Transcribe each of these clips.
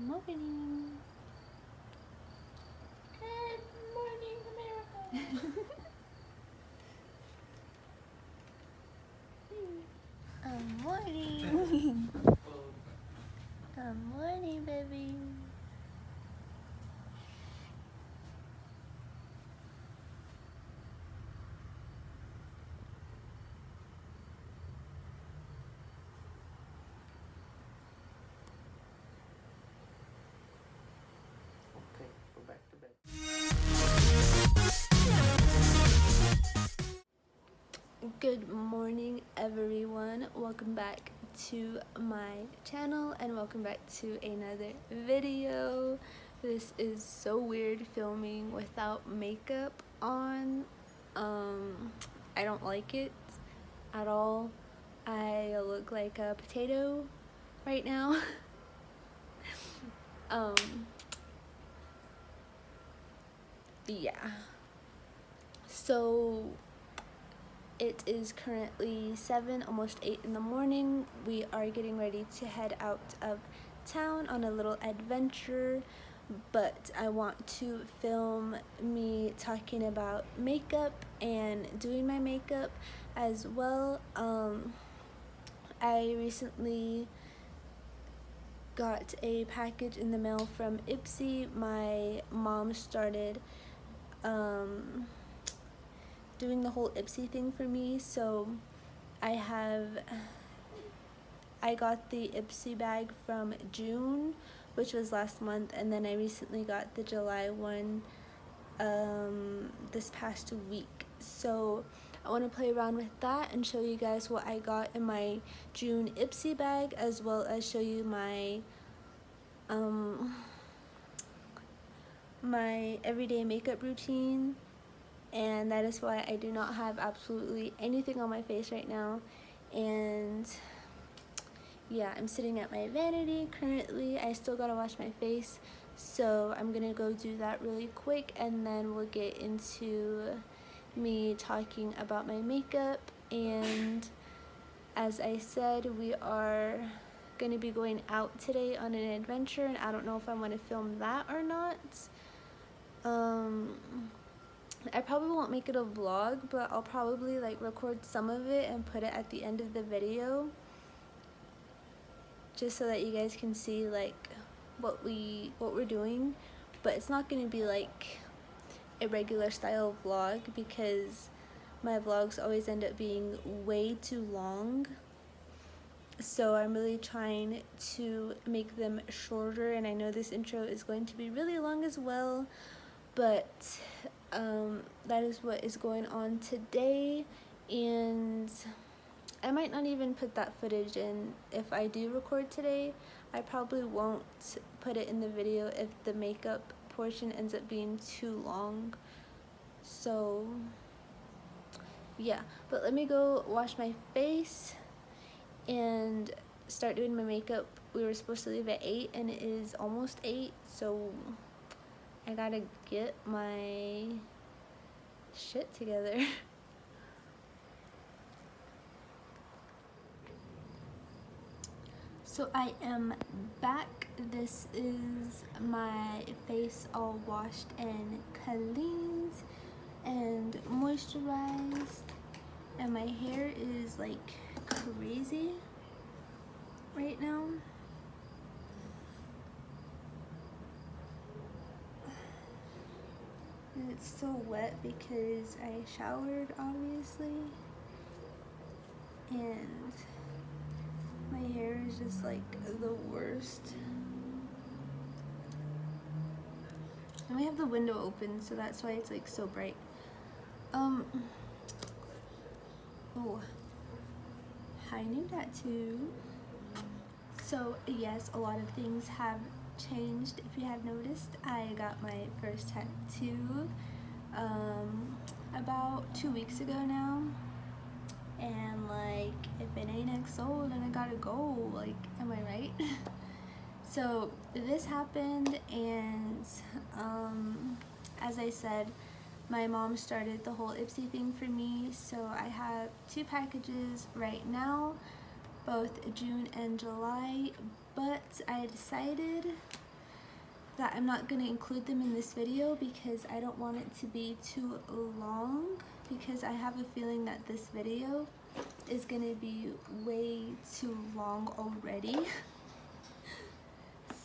morning. Good morning, America. Good morning. Good morning, baby. Okay, go back to bed. Good morning, everyone. Welcome back to my channel and welcome back to another video. This is so weird filming without makeup on. I don't like it at all. I look like a potato right now. Yeah. So it is currently 7, almost 8 in the morning. We are getting ready to head out of town on a little adventure, but I want to film me talking about makeup and doing my makeup as well. I recently got a package in the mail from Ipsy. My mom started doing the whole Ipsy thing for me, so I got the Ipsy bag from June, which was last month, and then I recently got the July one this past week. So I want to play around with that and show you guys what I got in my June Ipsy bag, as well as show you my my everyday makeup routine. And that is why I do not have absolutely anything on my face right now. And yeah, I'm sitting at my vanity currently. I still gotta wash my face, so I'm gonna go do that really quick, and then we'll get into me talking about my makeup. And as I said, we are gonna be going out today on an adventure, and I don't know if I want to film that or not. I probably won't make it a vlog, but I'll probably like record some of it and put it at the end of the video, just so that you guys can see like what we're doing. But it's not going to be like a regular style vlog, because my vlogs always end up being way too long. So I'm really trying to make them shorter, and I know this intro is going to be really long as well, but that is what is going on today. And I might not even put that footage in if I do record today. I probably won't put it in the video if the makeup portion ends up being too long. So yeah, but let me go wash my face and start doing my makeup. We were supposed to leave at 8 and it is almost 8, so I gotta get my shit together. So I am back. This is my face all washed and cleaned and moisturized, and my hair is like crazy right now. And it's so wet because I showered, obviously, and my hair is just like the worst. And we have the window open, so that's why it's like so bright. Oh, hi, new tattoo. So yes, a lot of things have changed. If you have noticed, I got my first tattoo about 2 weeks ago now, and like, if it ain't sold, then I gotta go, like, am I right? So this happened, and as I said, my mom started the whole Ipsy thing for me, so I have 2 packages right now, both June and July, but I decided that I'm not going to include them in this video because I don't want it to be too long, because I have a feeling that this video is going to be way too long already.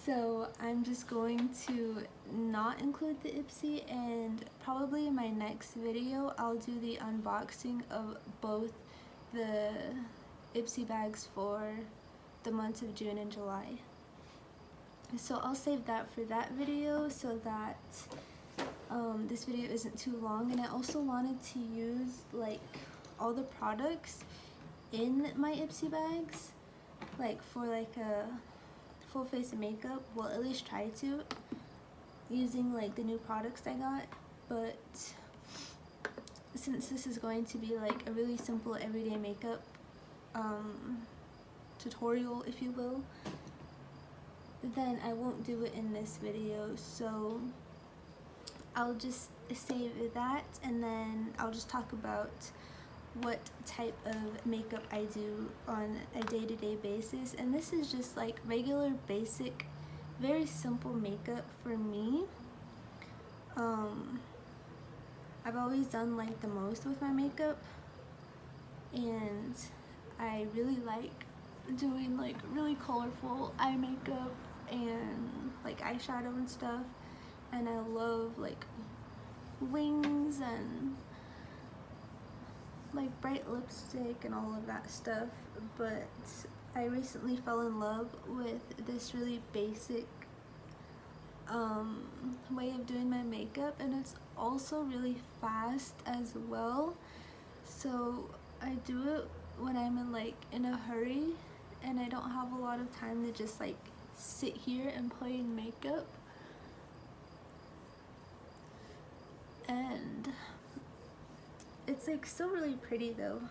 So I'm just going to not include the Ipsy, and probably in my next video I'll do the unboxing of both the Ipsy bags for the months of June and July. So I'll save that for that video so that this video isn't too long. And I also wanted to use like all the products in my Ipsy bags, like for like a full face of makeup. Well, at least try to, using like the new products I got. But since this is going to be like a really simple everyday makeup tutorial, if you will, then I won't do it in this video. So I'll just save that, and then I'll just talk about what type of makeup I do on a day-to-day basis. And this is just like regular basic, very simple makeup for me. I've always done like the most with my makeup, and I really like doing like really colorful eye makeup and like eyeshadow and stuff, and I love like wings and like bright lipstick and all of that stuff. But I recently fell in love with this really basic way of doing my makeup, and it's also really fast as well. So I do it when I'm in a hurry and I don't have a lot of time to just like sit here and play in makeup. And it's like still really pretty though.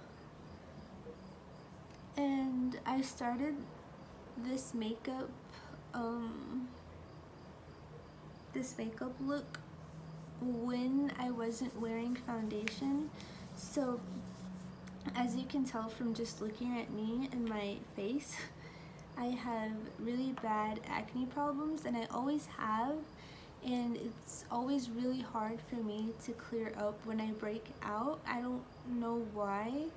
And I started this makeup look when I wasn't wearing foundation. So as you can tell from just looking at me and my face, I have really bad acne problems, and I always have, and it's always really hard for me to clear up when I break out. I don't know why.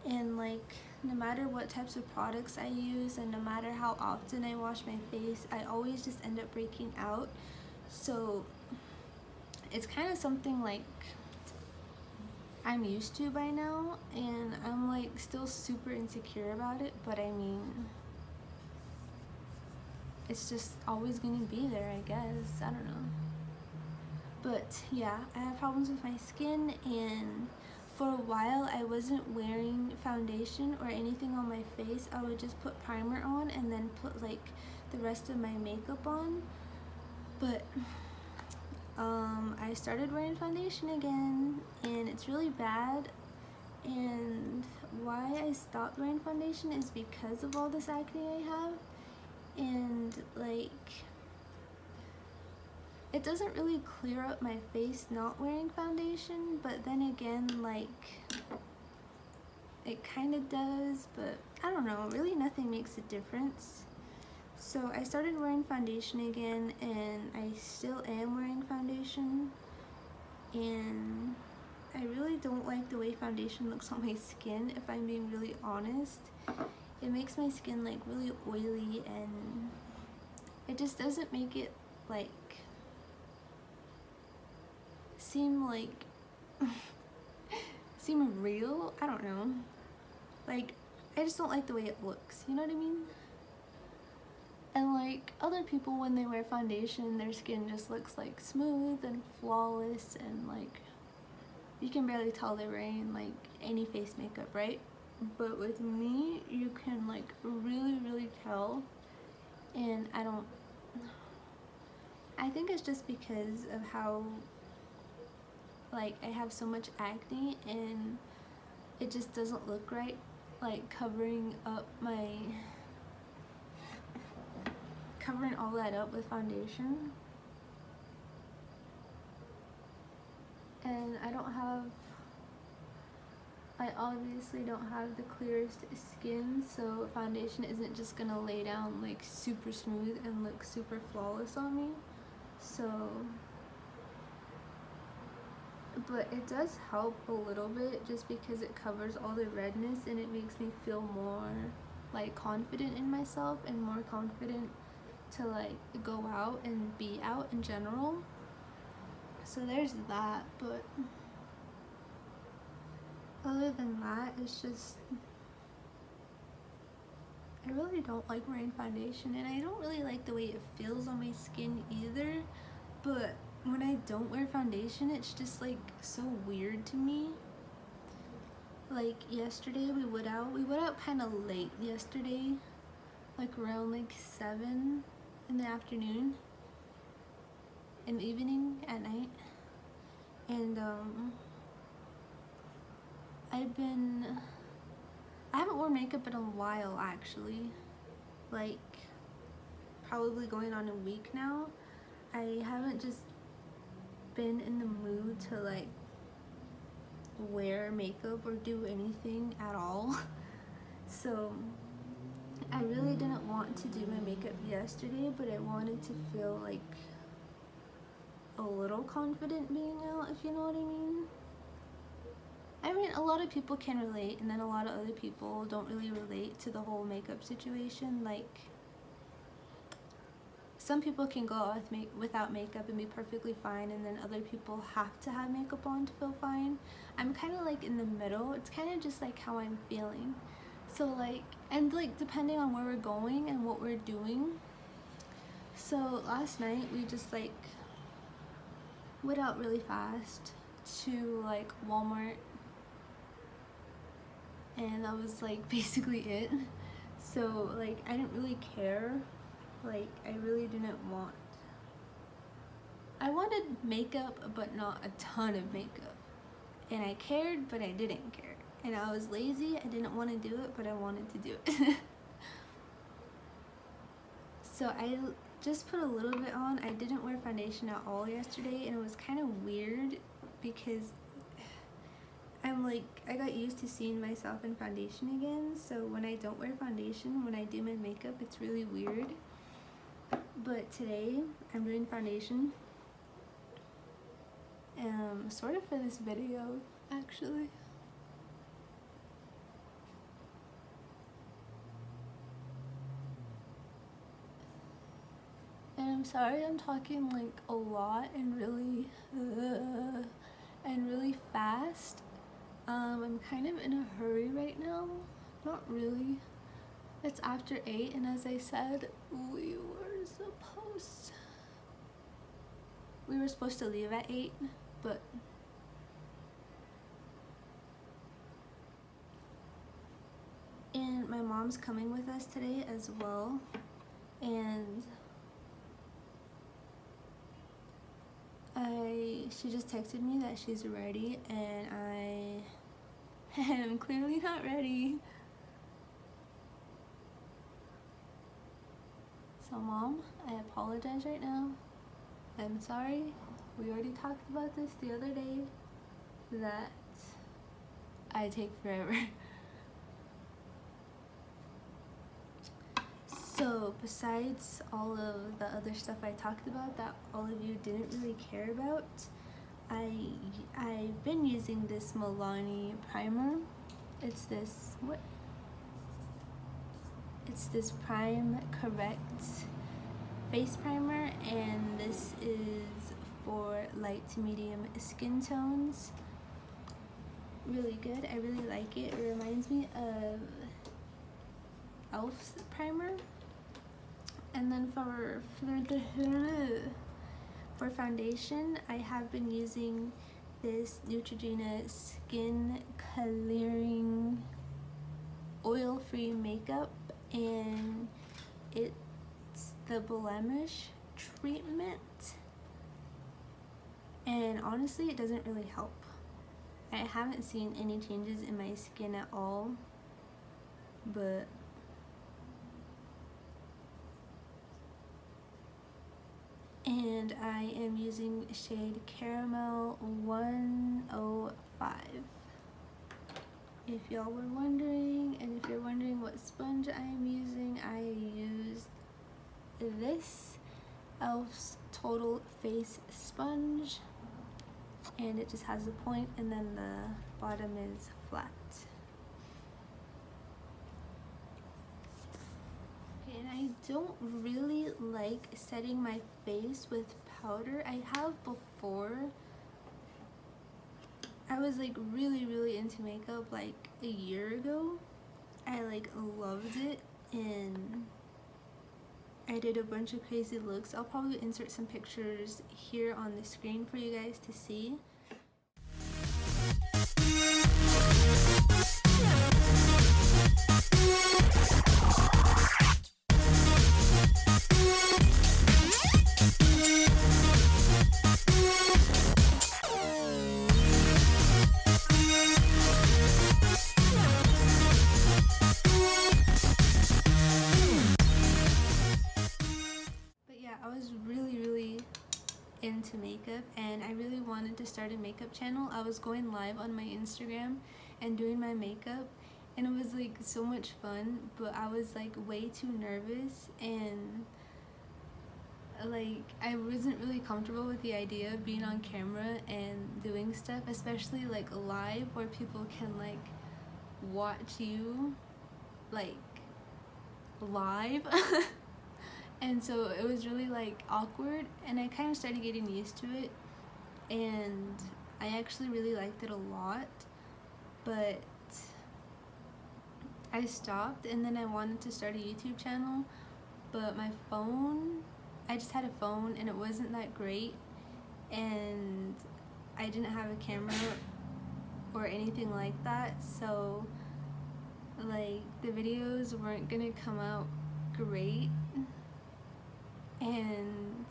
And like no matter what types of products I use and no matter how often I wash my face, I always just end up breaking out. So it's kind of something like I'm used to by now, and I'm like still super insecure about it, but I mean, it's just always gonna be there, I guess. I don't know. But yeah, I have problems with my skin, and for a while I wasn't wearing foundation or anything on my face. I would just put primer on and then put like the rest of my makeup on. But I started wearing foundation again, and it's really bad. And why I stopped wearing foundation is because of all this acne I have. And like, it doesn't really clear up my face not wearing foundation, but then again, like, it kind of does, but I don't know, really nothing makes a difference. So I started wearing foundation again, and I still am wearing foundation, and I really don't like the way foundation looks on my skin, if I'm being really honest. It makes my skin like really oily, and it just doesn't make it like seem real. I don't know, like I just don't like the way it looks, you know what I mean? And like other people, when they wear foundation, their skin just looks like smooth and flawless, and like you can barely tell they're wearing like any face makeup, right? But with me, you can like really tell. And I think it's just because of how like I have so much acne, and it just doesn't look right, like covering all that up with foundation. And I obviously don't have the clearest skin, so foundation isn't just gonna lay down like super smooth and look super flawless on me. So, but it does help a little bit just because it covers all the redness and it makes me feel more like confident in myself and more confident to like go out and be out in general. So there's that, but other than that, it's just I really don't like wearing foundation, and I don't really like the way it feels on my skin either. But when I don't wear foundation, it's just like so weird to me. Like yesterday we went out kind of late yesterday, like around like 7 in the afternoon, in the evening, at night. And I haven't worn makeup in a while actually, like probably going on a week now. I haven't just been in the mood to like wear makeup or do anything at all. So I really didn't want to do my makeup yesterday, but I wanted to feel like a little confident being out, if you know what I mean. I mean, a lot of people can relate, and then a lot of other people don't really relate to the whole makeup situation. Like, some people can go out without makeup and be perfectly fine, and then other people have to have makeup on to feel fine. I'm kind of like in the middle. It's kind of just like how I'm feeling. So like, and like depending on where we're going and what we're doing. So last night we just like went out really fast to like Walmart, and that was like basically it. So like I didn't really care. Like I really didn't want, I wanted makeup but not a ton of makeup, and I cared but I didn't care, and I was lazy. I didn't want to do it but I wanted to do it. So I just put a little bit on. I didn't wear foundation at all yesterday, and it was kind of weird because I'm like, I got used to seeing myself in foundation again. So when I don't wear foundation, when I do my makeup, it's really weird. But today I'm doing foundation, sort of for this video actually. And I'm sorry I'm talking like a lot and really fast. I'm kind of in a hurry right now. Not really. It's after 8, and as I said, we were supposed to leave at 8, but and my mom's coming with us today as well, and she just texted me that she's ready, and I am clearly not ready. So Mom, I apologize right now. I'm sorry. We already talked about this the other day, that I take forever. So besides all of the other stuff I talked about that all of you didn't really care about, I've been using this Milani primer. It's this Prime Correct face primer, and this is for light to medium skin tones. Really good. I really like it. It reminds me of Elf's primer. And then for foundation, I have been using this Neutrogena Skin Clearing Oil-Free Makeup, and it's the blemish treatment, and honestly it doesn't really help. I haven't seen any changes in my skin at all, but and I am using shade Caramel 105. If y'all were wondering, and if you're wondering what sponge I am using, I used this e.l.f.'s total face sponge, and it just has a point, and then the bottom is flat. Okay, and I don't really like setting my face with powder. I have before. I was like really into makeup like a year ago. I like loved it, and I did a bunch of crazy looks. I'll probably insert some pictures here on the screen for you guys to see. I was really into makeup, and I really wanted to start a makeup channel. I was going live on my Instagram and doing my makeup, and it was like so much fun, but I was like way too nervous, and like I wasn't really comfortable with the idea of being on camera and doing stuff, especially like live where people can like watch you like live. And so it was really like awkward, and I kind of started getting used to it, and I actually really liked it a lot, but I stopped, and then I wanted to start a YouTube channel, but my phone, I just had a phone and it wasn't that great, and I didn't have a camera or anything like that, so like the videos weren't gonna come out great. And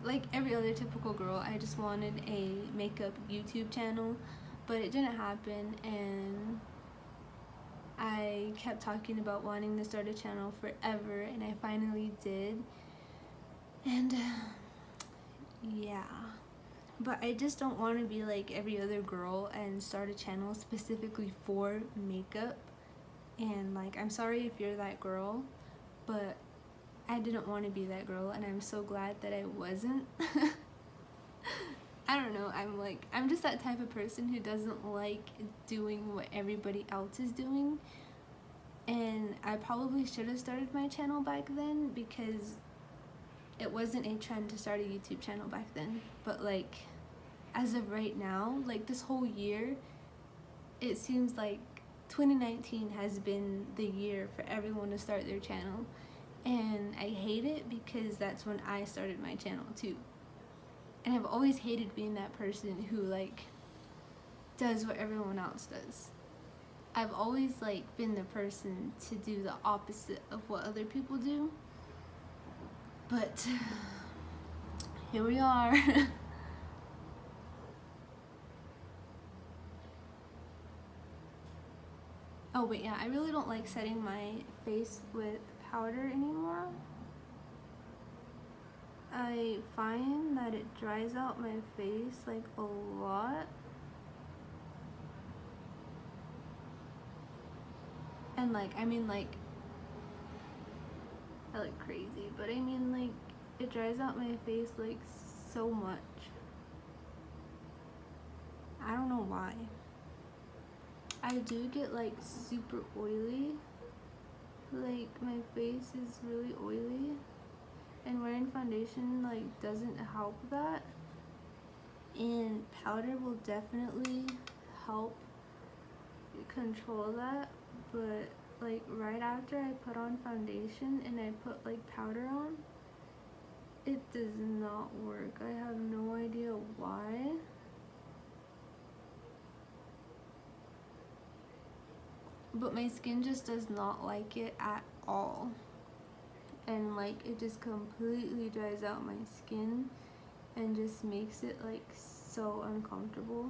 like every other typical girl, I just wanted a makeup YouTube channel, but it didn't happen, and I kept talking about wanting to start a channel forever, and I finally did. And yeah, but I just don't want to be like every other girl and start a channel specifically for makeup. And like, I'm sorry if you're that girl, but I didn't want to be that girl, and I'm so glad that I wasn't. I don't know, I'm just that type of person who doesn't like doing what everybody else is doing, and I probably should have started my channel back then, because it wasn't a trend to start a YouTube channel back then. But like, as of right now, like this whole year, it seems like 2019 has been the year for everyone to start their channel. And I hate it, because that's when I started my channel too. And I've always hated being that person who like does what everyone else does. I've always like been the person to do the opposite of what other people do. But here we are. Oh wait, yeah, I really don't like setting my face with powder anymore. I find that it dries out my face like a lot, and like, I mean like, I look crazy, but I mean like, it dries out my face like so much. I don't know why. I do get like super oily, like my face is really oily, and wearing foundation like doesn't help that, and powder will definitely help control that. But like right after I put on foundation and I put like powder on, it does not work. I have no idea why. But my skin just does not like it at all, and like it just completely dries out my skin and just makes it like so uncomfortable,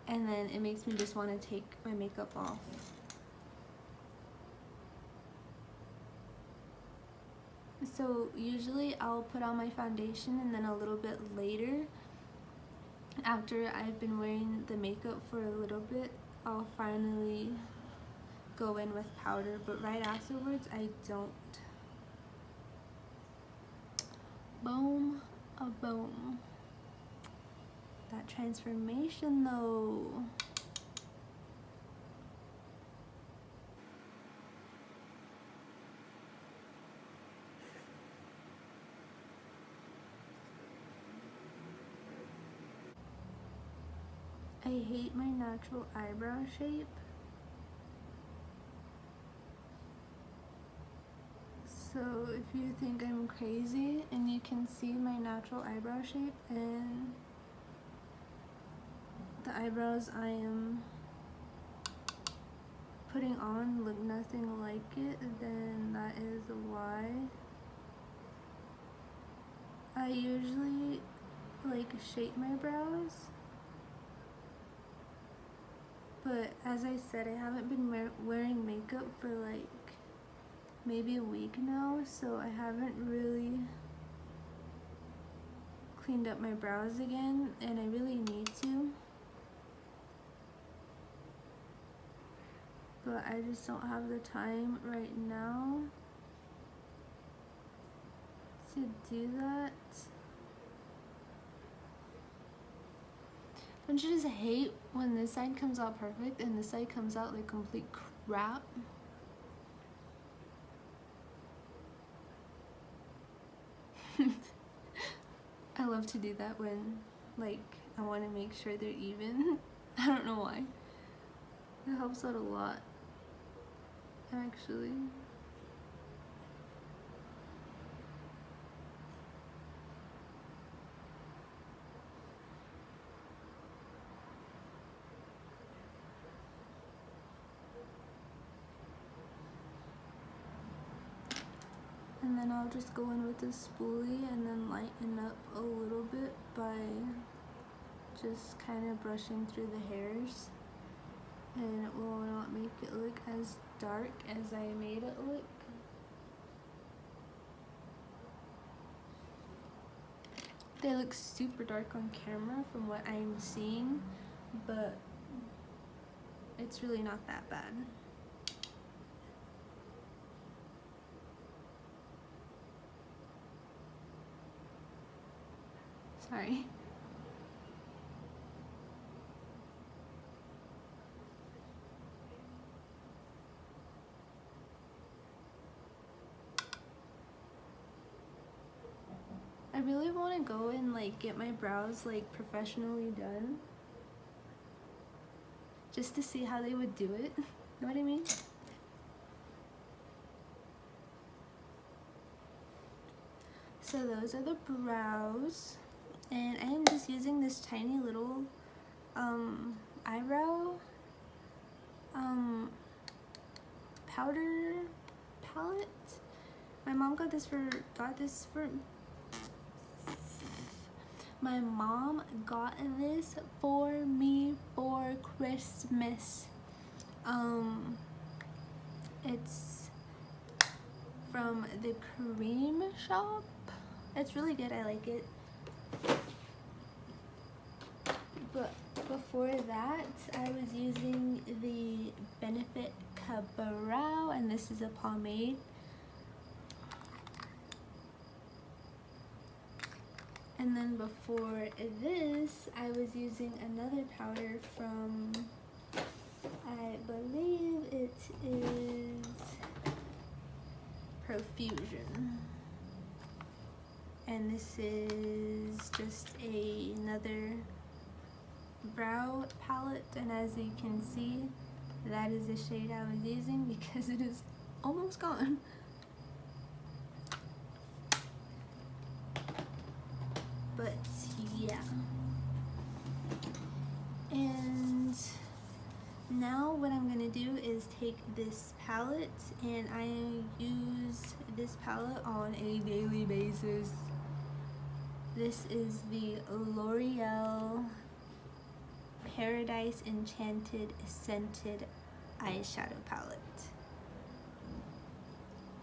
and then it makes me just want to take my makeup off. So usually I'll put on my foundation, and then a little bit later, after I've been wearing the makeup for a little bit, I'll finally go in with powder, but right afterwards I don't. Boom, a boom. That transformation though. I hate my natural eyebrow shape. So if you think I'm crazy and you can see my natural eyebrow shape and the eyebrows I am putting on look nothing like it, then that is why. I usually like shape my brows, but as I said, I haven't been wearing makeup for like maybe a week now, so I haven't really cleaned up my brows again, and I really need to. But I just don't have the time right now to do that. Don't you just hate when this side comes out perfect and this side comes out like complete crap? I love to do that when, like, I want to make sure they're even. I don't know why. It helps out a lot, actually. And then I'll just go in with a spoolie and then lighten up a little bit by just kind of brushing through the hairs, and it will not make it look as dark as I made it look. They look super dark on camera from what I'm seeing, but it's really not that bad. Sorry. I really want to go and like get my brows like professionally done, just to see how they would do it. Know what I mean? So those are the brows, and I am just using this tiny little eyebrow powder palette. My mom got this for my mom got this for me for Christmas. It's from the Cream Shop. It's really good, I like it. But before that, I was using the Benefit Brow, and this is a pomade. And then before this, I was using another powder from, I believe it is Profusion. And this is just another brow palette, and as you can see, that is the shade I was using because it is almost gone. But yeah. And now what I'm gonna do is take this palette, and I use this palette on a daily basis. This is the L'Oreal Paradise Enchanted Scented Eyeshadow Palette.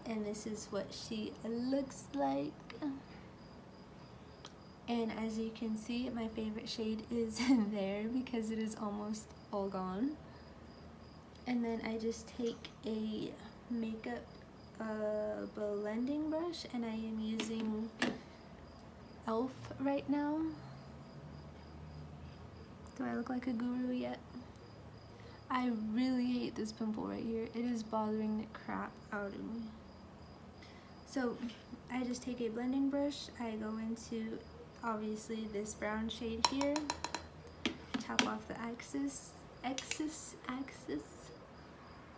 And this is what she looks like. And as you can see, my favorite shade is there because it is almost all gone. And then I just take a makeup blending brush, and I am using elf right now. Do I look like a guru yet? I really hate this pimple right here. It is bothering the crap out of me. So I just take a blending brush. I go into obviously this brown shade here. Tap off the axis,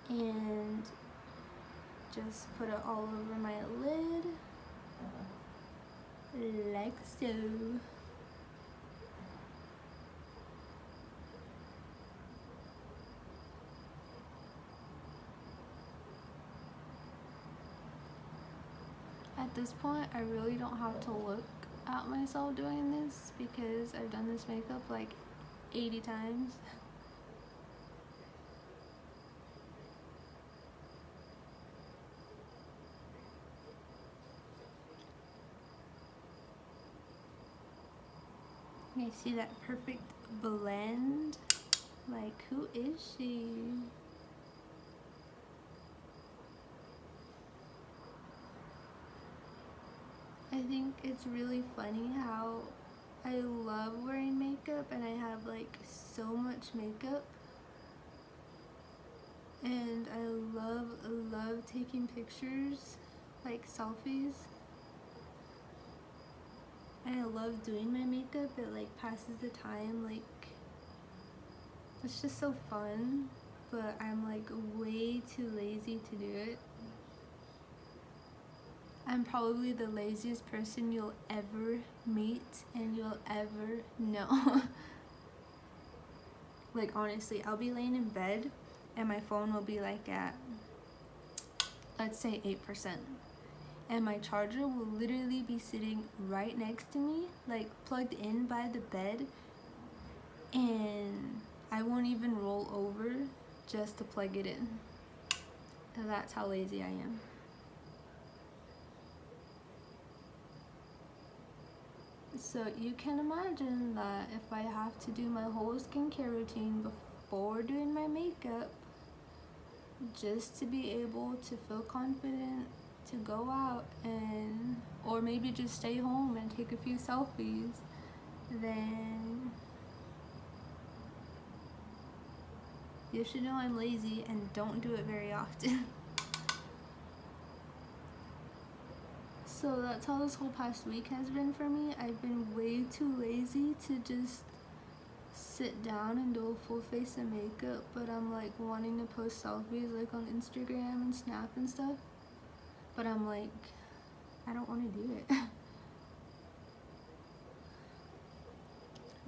and just put it all over my lid, like so. At this point, I really don't have to look at myself doing this because I've done this makeup like 80 times. You see that perfect blend? Like, who is she? I think it's really funny how I love wearing makeup and I have like so much makeup, and I love taking pictures, like selfies, and I love doing my makeup. It like passes the time, like it's just so fun, but I'm like way too lazy to do it. I'm probably the laziest person you'll ever meet and you'll ever know. Like honestly, I'll be laying in bed and my phone will be like at, let's say 8%. And my charger will literally be sitting right next to me, like plugged in by the bed, and I won't even roll over just to plug it in. And that's how lazy I am. So you can imagine that if I have to do my whole skincare routine before doing my makeup, just to be able to feel confident to go out and, or maybe just stay home and take a few selfies, then you should know I'm lazy and don't do it very often. So that's how this whole past week has been for me. I've been way too lazy to just sit down and do a full face of makeup, but I'm like wanting to post selfies like on Instagram and Snap and stuff, but I'm like, I don't want to do it.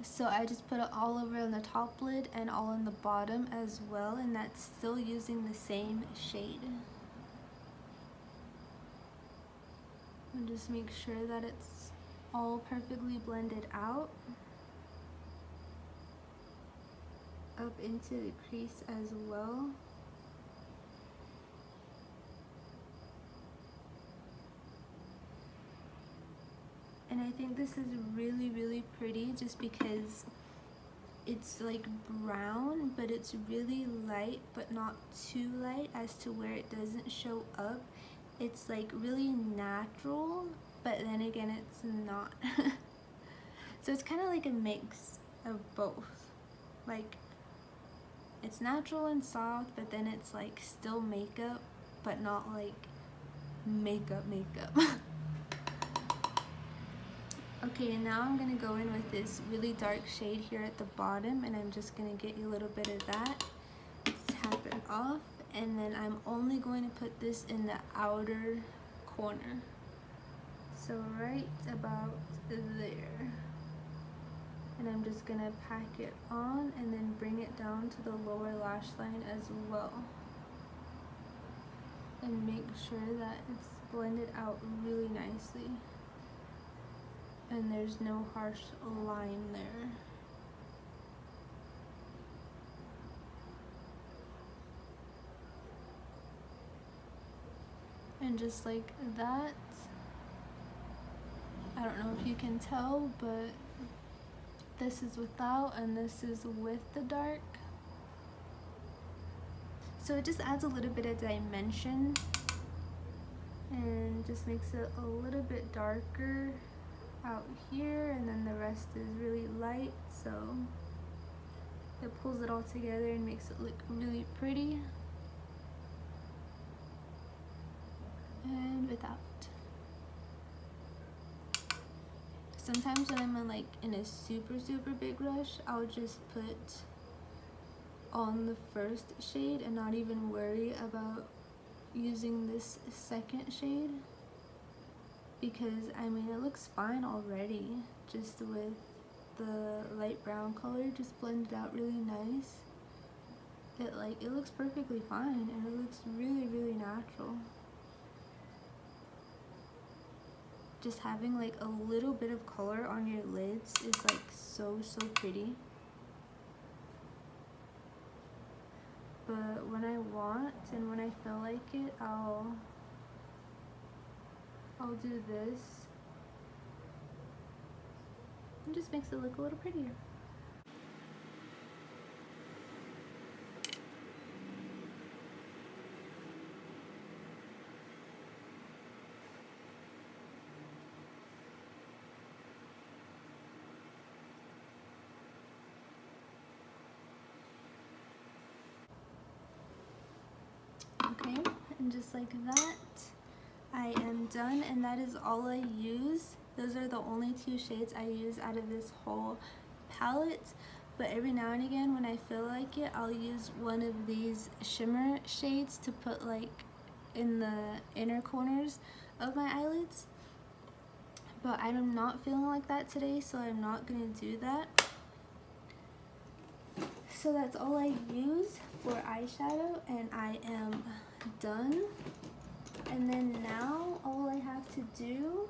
So I just put it all over on the top lid and all on the bottom as well, and that's still using the same shade. And just make sure that it's all perfectly blended out up into the crease as well. And I think this is really pretty just because it's like brown, but it's really light but not too light as to where it doesn't show up. It's like really natural, but then again it's not. So it's kind of like a mix of both. Like it's natural and soft, but then it's like still makeup, but not like makeup. Okay, and now I'm gonna go in with this really dark shade here at the bottom, and I'm just gonna get you a little bit of that, tap it off, and then I'm only going to put this in the outer corner. So right about there. And I'm just gonna pack it on and then bring it down to the lower lash line as well. And make sure that it's blended out really nicely. And there's no harsh line there. And just like that, I don't know if you can tell, but this is without and this is with the dark. So it just adds a little bit of dimension and just makes it a little bit darker out here, and then the rest is really light, so it pulls it all together and makes it look really pretty. And without. Sometimes when I'm in a super big rush, I'll just put on the first shade and not even worry about using this second shade, because I mean it looks fine already just with the light brown color just blended out really nice. It looks perfectly fine and it looks really natural. Just having like a little bit of color on your lids is like so pretty. But when I want and when I feel like it, I'll do this. It just makes it look a little prettier. Okay, and just like that, I am done, and that is all I use. Those are the only two shades I use out of this whole palette. But every now and again when I feel like it, I'll use one of these shimmer shades to put like in the inner corners of my eyelids. But I'm not feeling like that today, so I'm not gonna do that. So that's all I use for eyeshadow, and I am done. And then now all I have to do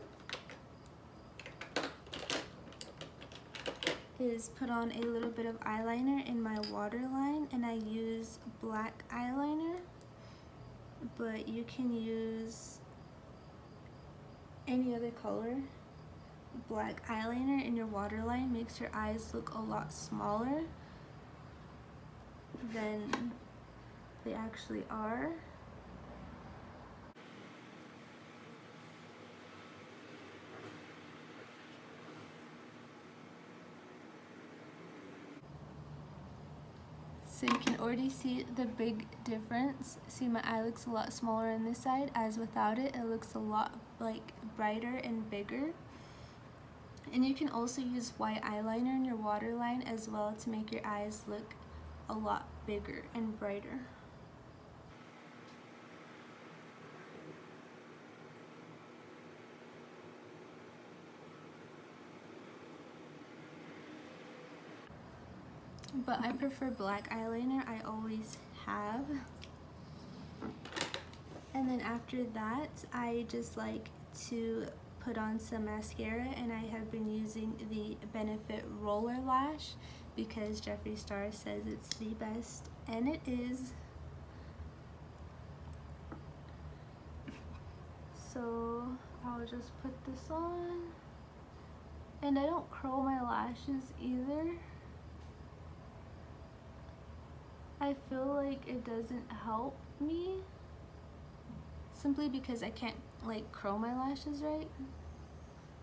is put on a little bit of eyeliner in my waterline, and I use black eyeliner, but you can use any other color. Black eyeliner in your waterline makes your eyes look a lot smaller than they actually are. So you can already see the big difference. See, my eye looks a lot smaller on this side, as without it, it looks a lot like brighter and bigger. And you can also use white eyeliner in your waterline as well to make your eyes look a lot bigger and brighter. But I prefer black eyeliner, I always have. And then after that, I just like to put on some mascara, and I have been using the Benefit Roller Lash because Jeffree Star says it's the best, and it is. So I'll just put this on, and I don't curl my lashes either. I feel like it doesn't help me simply because I can't like curl my lashes right.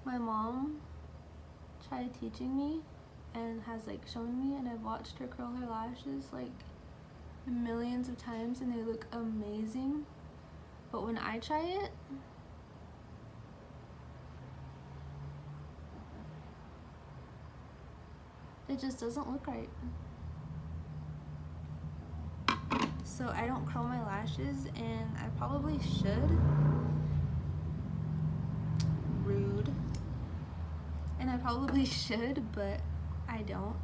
My mom tried teaching me and has like shown me, and I've watched her curl her lashes like millions of times and they look amazing. But when I try it, it just doesn't look right. So I don't curl my lashes, and I probably should. Rude. And I probably should, but I don't.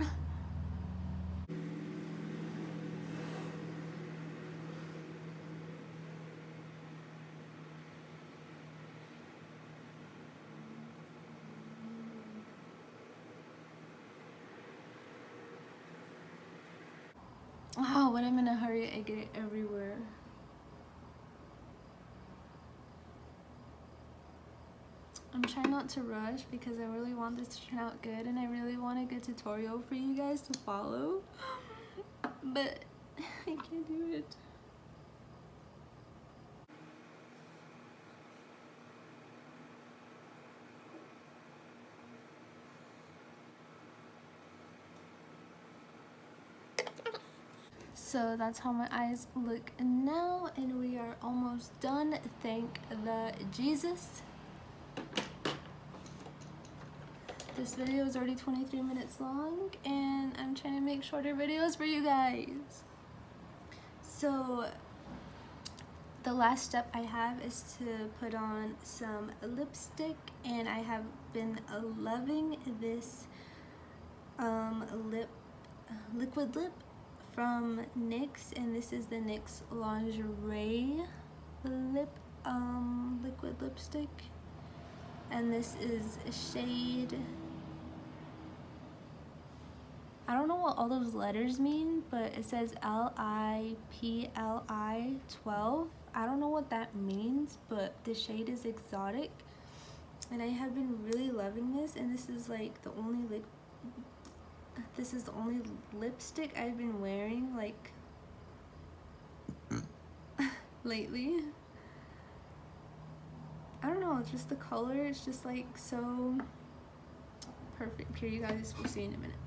Oh, when I'm in a hurry, I get it everywhere. I'm trying not to rush because I really want this to turn out good, and I really want a good tutorial for you guys to follow. But I can't do it. So that's how my eyes look now, and we are almost done. Thank the Jesus. This video is already 23 minutes long, and I'm trying to make shorter videos for you guys. So the last step I have is to put on some lipstick, and I have been loving this liquid lip from NYX, and this is the NYX Lingerie liquid lipstick, and this is a shade, I don't know what all those letters mean, but it says LIPLI 12. I don't know what that means, but the shade is Exotic, and I have been really loving this, and this is like the only lipstick I've been wearing like lately. I don't know, it's just the color, it's just like so perfect. Here, you guys will see in a minute.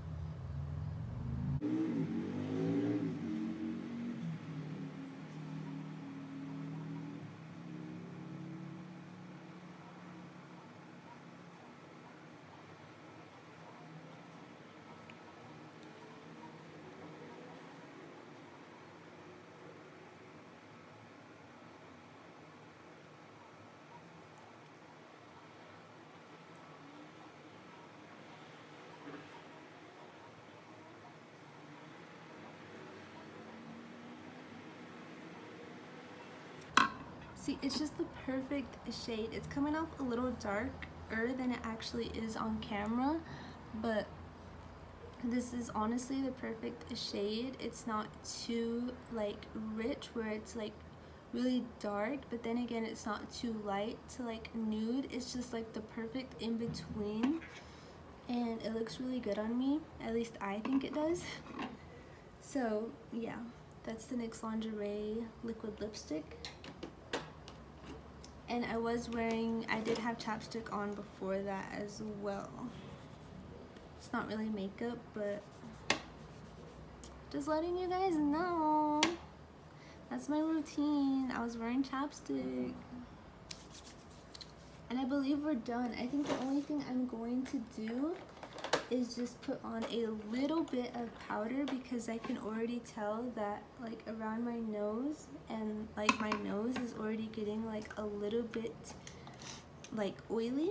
See, it's just the perfect shade. It's coming off a little darker than it actually is on camera, but this is honestly the perfect shade. It's not too like rich where it's like really dark, but then again it's not too light to like nude. It's just like the perfect in between, and it looks really good on me. At least I think it does. So yeah, that's the NYX Lingerie liquid lipstick. And I did have chapstick on before that as well. It's not really makeup, but just letting you guys know. That's my routine. I was wearing chapstick. And I believe we're done. I think the only thing I'm going to do is just put on a little bit of powder, because I can already tell that like around my nose, and like my nose is already getting like a little bit like oily.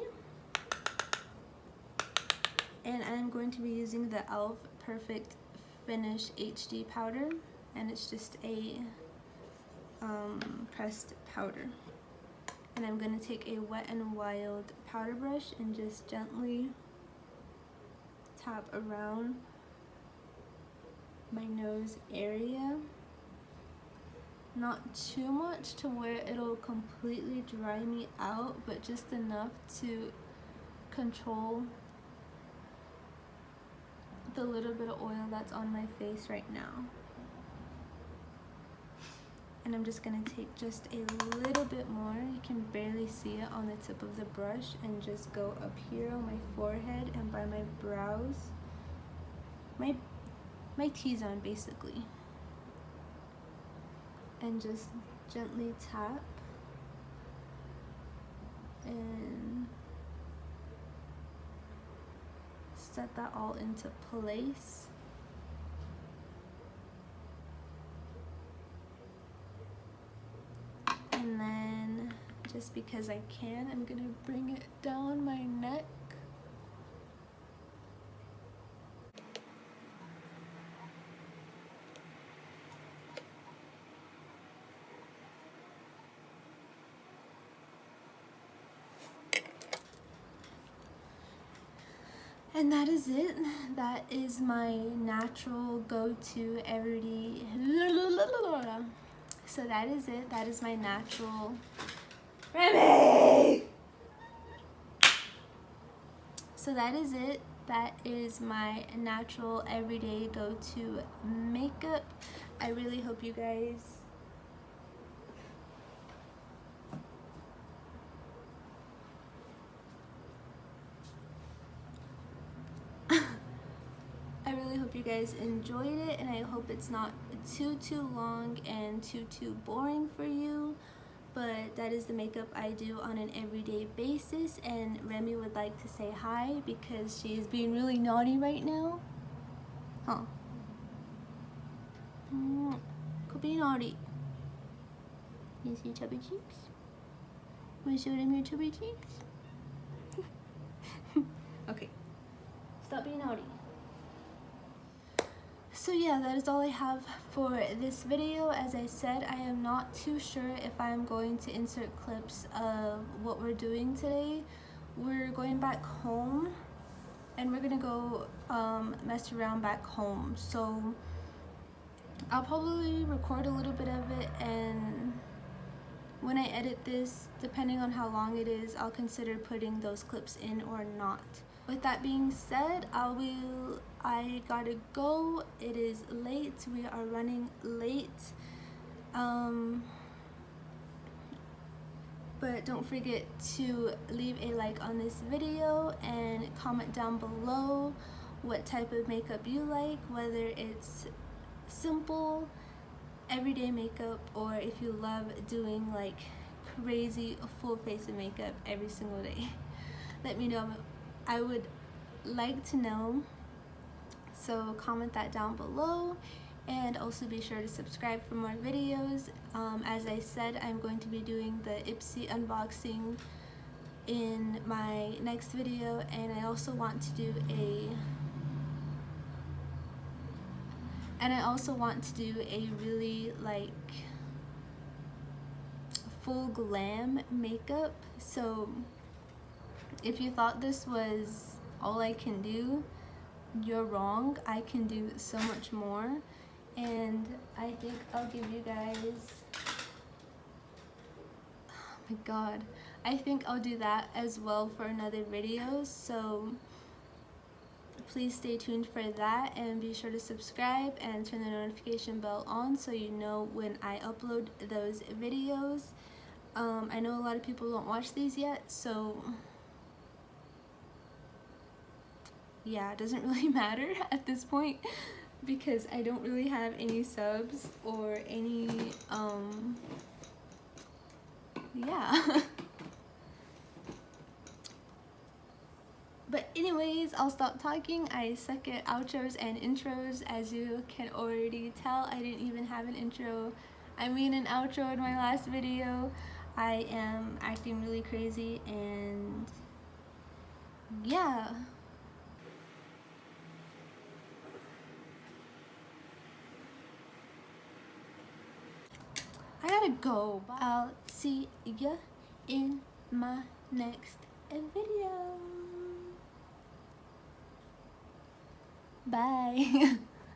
And I'm going to be using the e.l.f. Perfect Finish HD powder, and it's just a pressed powder. And I'm going to take a Wet n Wild powder brush and just gently tap around my nose area. Not too much to where it'll completely dry me out, but just enough to control the little bit of oil that's on my face right now. And I'm just gonna take just a little bit more. You can barely see it on the tip of the brush, and just go up here on my forehead and by my brows, my T-zone basically, and just gently tap and set that all into place. And then, just because I can, I'm gonna bring it down my neck. And that is it. That is my natural go-to everyday. So that is it. That is my natural. Remy! So that is it. That is my natural everyday go-to makeup. I really hope you guys really hope you guys enjoyed it, and I hope it's not too long and too boring for you. But that is the makeup I do on an everyday basis, and Remy would like to say hi because she is being really naughty right now. Huh? Go be naughty. You see chubby cheeks? Want to show them your chubby cheeks? Okay, stop being naughty. So yeah, that is all I have for this video. As I said, I am not too sure if I'm going to insert clips of what we're doing today. We're going back home and we're gonna go mess around back home. So I'll probably record a little bit of it, and when I edit this, depending on how long it is, I'll consider putting those clips in or not. With that being said, I gotta go. It is late. We are running late. But don't forget to leave a like on this video and comment down below what type of makeup you like, whether it's simple, everyday makeup, or if you love doing like crazy full face of makeup every single day. Let me know. I would like to know, so comment that down below, and also be sure to subscribe for more videos. As I said, I'm going to be doing the Ipsy unboxing in my next video, and I also want to do a really like full glam makeup. So if you thought this was all I can do, you're wrong. I can do so much more, and I think I'll give you guys, oh my god, I think I'll do that as well for another video. So please stay tuned for that, and be sure to subscribe and turn the notification bell on so you know when I upload those videos. I know a lot of people don't watch these yet, so yeah, it doesn't really matter at this point because I don't really have any subs or any yeah. But anyways, I'll stop talking. I suck at outros and intros, as you can already tell. I didn't even have an intro, I mean an outro, in my last video. I am acting really crazy, and yeah. I gotta go. I'll see ya in my next video. Bye.